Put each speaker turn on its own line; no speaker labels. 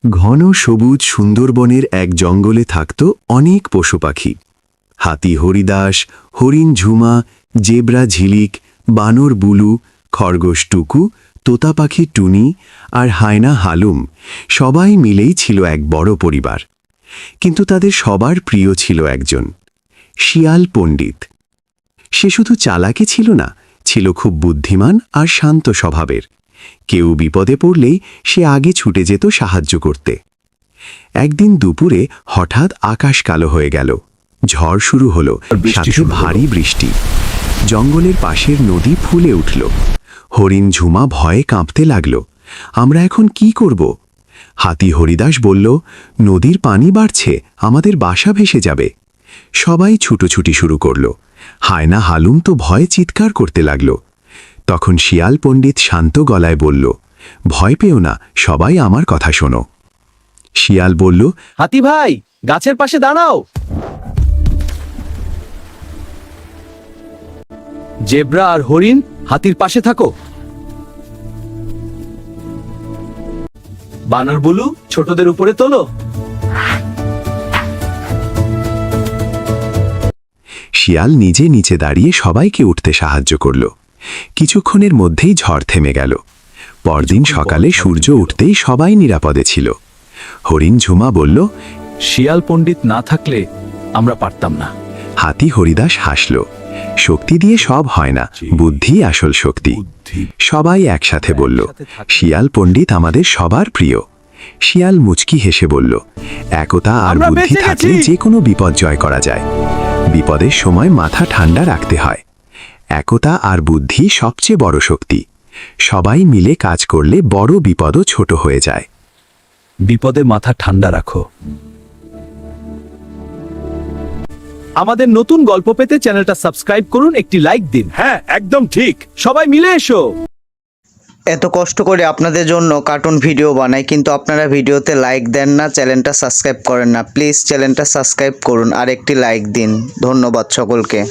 ঘন সবুজ সুন্দরবনের এক জঙ্গলে থাকত অনেক পশুপাখি। হাতি হরিদাস, হরিণ ঝুমা, জেব্রা ঝিলিক, বানর বুলু, খরগোশ টুকু, তোতা পাখি টুনি আর হায়না হালুম সবাই মিলেই ছিল এক বড় পরিবার। কিন্তু তাদের সবার প্রিয় ছিল একজন, শিয়াল পণ্ডিত। সে শুধু চালাকি ছিল না, ছিল খুব বুদ্ধিমান আর শান্ত স্বভাবের। কেউ বিপদে পড়লেই সে আগে ছুটে যেত সাহায্য করতে। একদিন দুপুরে হঠাৎ আকাশ কালো হয়ে গেল, ঝড় শুরু হলো, সাথে ভারী বৃষ্টি। জঙ্গলের পাশের নদী ফুলে উঠল। হরিণ ঝুমা ভয়ে কাঁপতে লাগল। আমরা এখন কি করব? হাতি হরিদাস বলল, নদীর পানি বাড়ছে, আমাদের বাসা ভেসে যাবে। সবাই ছুটোছুটি শুরু করল। হায়না হালুম তো ভয়ে চিৎকার করতে লাগল। তখন শিয়াল পণ্ডিত শান্ত গলায় বলল, ভয় পেও না, সবাই আমার কথা শোনো। শিয়াল বলল,
হাতি ভাই, গাছের পাশে দাঁড়াও। জেব্রা আর হরিণ, হাতির পাশে থাকো। বানর বুলু, ছোটদের উপরে তোলো।
শিয়াল নিজে নিচে দাঁড়িয়ে সবাইকে উঠতে সাহায্য করল। কিছুক্ষণের মধ্যেই ঝড় থেমে গেল। পরদিন সকালে সূর্য উঠতেই সবাই নিরাপদে ছিল। হরিণ ঝুমা বলল,
শিয়াল পণ্ডিত না থাকলে আমরা পারতাম না।
হাতি হরিদাস হাসল, শক্তি দিয়ে সব হয় না, বুদ্ধি আসল শক্তি। সবাই একসাথে বলল, শিয়াল পণ্ডিত আমাদের সবার প্রিয়। শিয়াল মুচকি হেসে বলল, একতা আর বুদ্ধি থাকলে যে কোনো বিপদ জয় করা যায়। বিপদের সময় মাথা ঠান্ডা রাখতে হয়। একতা আর বুদ্ধি সবচেয়ে বড় শক্তি। সবাই মিলে কাজ করলে বড় বিপদও ছোট হয়ে যায়।
বিপদে মাথা ঠান্ডা রাখো। আমাদের নতুন গল্প পেতে চ্যানেলটা সাবস্ক্রাইব করুন, একটি লাইক দিন। হ্যাঁ, একদম ঠিক। সবাই মিলে এসো।
এত কষ্ট করে আপনাদের জন্য কার্টুন ভিডিও বানাই, কিন্তু আপনারা ভিডিওতে লাইক দেন না, চ্যানেলটা সাবস্ক্রাইব করেন না। প্লিজ চ্যানেলটা সাবস্ক্রাইব করুন আর একটি লাইক দিন। ধন্যবাদ সকলকে।